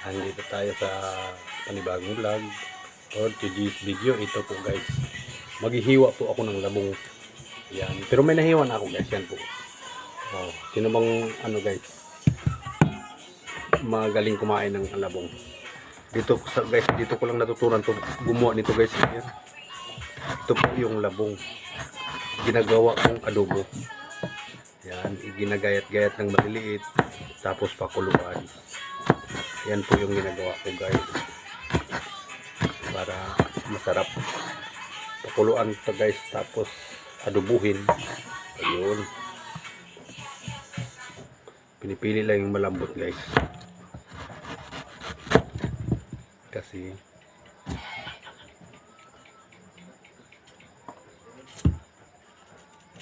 Nandito tayo sa panibagong vlog or today's video. Ito po guys, maghihiwa po ako ng labong. Yan, pero may nahiwa na ako guys. Yan po. Oh, sino bang ano guys, magaling kumain ng labong? Dito guys, dito ko lang natutunan to gumawa nito guys. Yan. Ito po yung labong, ginagawa kong adobo. Yan, ginagayat-gayat ng maliliit, tapos pakuluan. Yan po yung ginagawa ko guys, para masarap. Pakuluan ito guys, tapos adobuhin. Ayun, pinipili lang yung malambot guys, kasi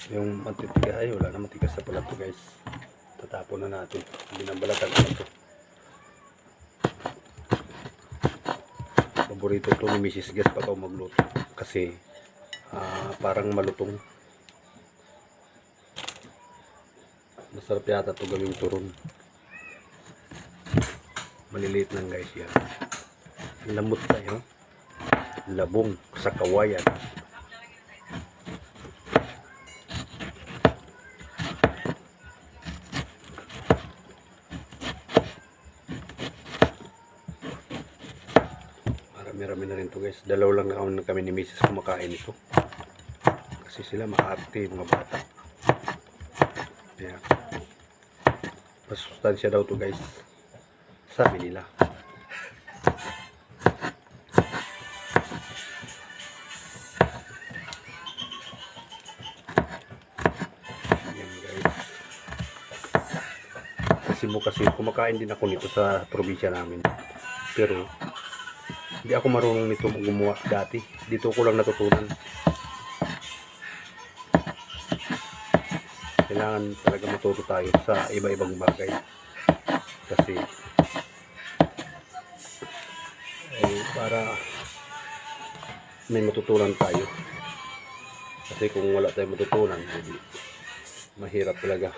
yung matitigas ay wala na, matigas na pala ito guys. Tatapon na natin, binabalatan na ito. Paborito ito ni Mrs. Gas pag ako magluto, kasi parang malutong. Masarap yata ito gawing turon. Maliliit lang guys yan. Lamot tayo, labong sa kawayan. Marami na rin to guys. Dalaw lang na kami ni Mrs. kumakain ito, kasi sila makaarte mga bata. Kaya masustansya daw to guys, sabi nila. Yan guys, kasi kumakain din ako nito sa probinsya namin, pero hindi ako marunong nito gumawa dati. Dito ko lang natutunan. Kailangan talaga matuto tayo sa iba-ibang bagay, kasi para may matutunan tayo. Kasi kung wala tayong matutunan, hindi, mahirap talaga.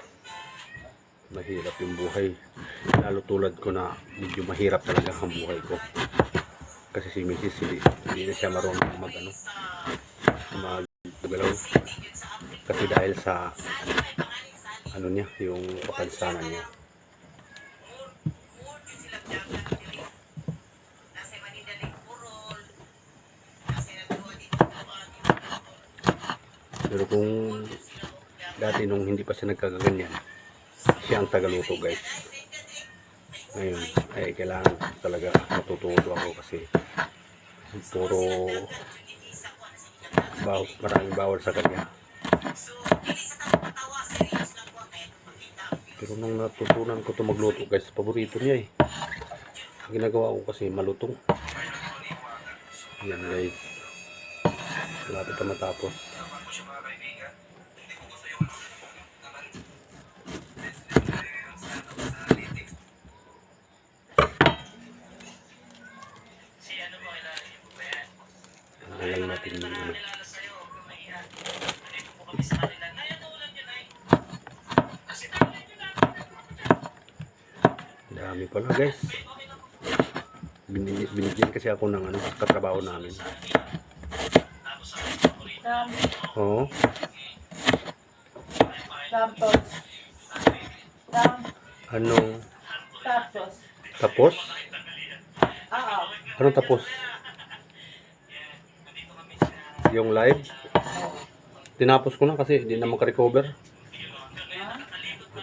Mahirap yung buhay. Lalo tulad ko na medyo mahirap talaga ang buhay ko. Kasi si Mrs. hindi na siya marunong maggalaw, kasi dahil sa ano niya, yung kapansanan niya. Pero kung dati nung hindi pa siya nagkakaganyan, siya ang tagaluto guys. Ngayon ay kailangan talaga matututo ako, kasi puro maraming bawal sa kanya. Pero nung natutunan ko to magluto guys, paborito niya eh. Ang ginagawa ko kasi malutong. Yan guys, malapit na matapos. Lang natin yung ano. Dami pala guys. Binigyan kasi ako ng ano, katrabaho namin. Oo. Tapos. Anong? Tapos. Tapos? Oo. Anong tapos? Yung live? Tinapos ko na kasi hindi na makarecover.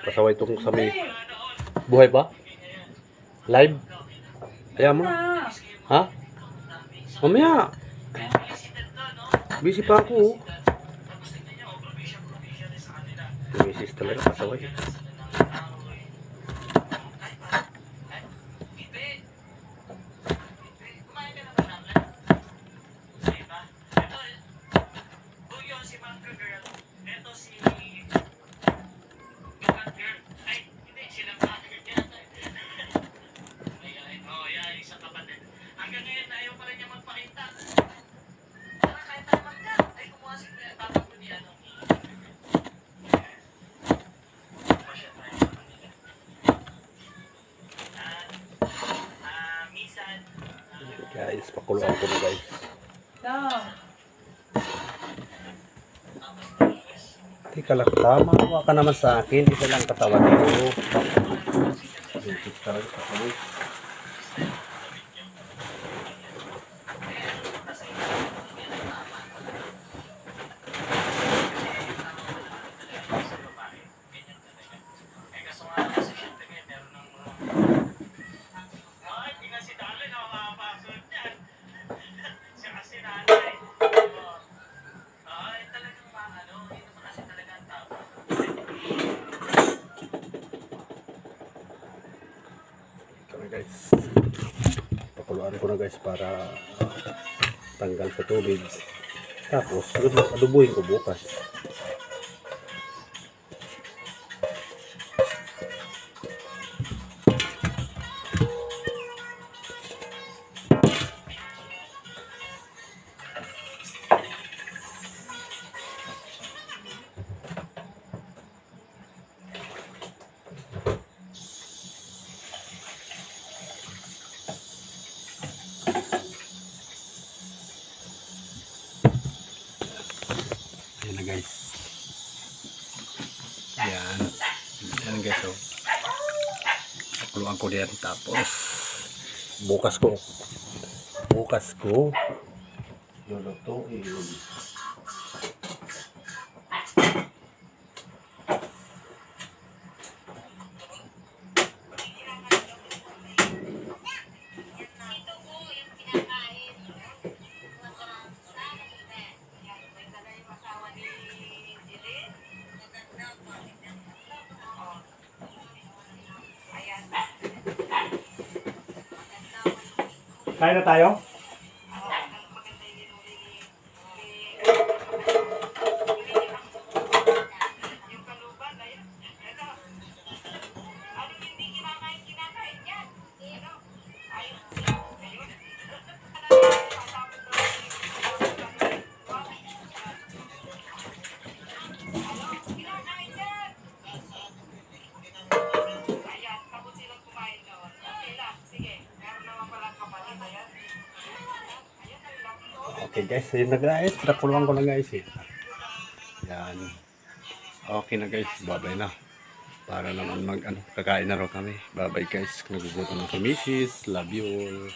Pasaway itong sa may... Buhay pa? Live? Kaya mo? Ha? Mamaya! Busy pa ako. Misis talaga, pasaway. Guys, pakuluan ko na guys. Dong. Teka lang, tama. Huwag ka naman sa akin. Isa lang katawan nito. Ito guys. Pakuluan ko na guys para tanggal sa tubig. Tapos, adubuhin ko bukas. Ayan na guys. Ayan. Ayan guys. Oh. Pakuluan ko din. Tapos bukas ko lulutuin. Kain na tayo? Okay guys, yun na guys. Pinakuluan ko na guys eh. Yan. Okay na guys. Bye-bye na. Para naman kakain na raw kami. Bye-bye guys. Nagugutom na si Mrs. Love you all.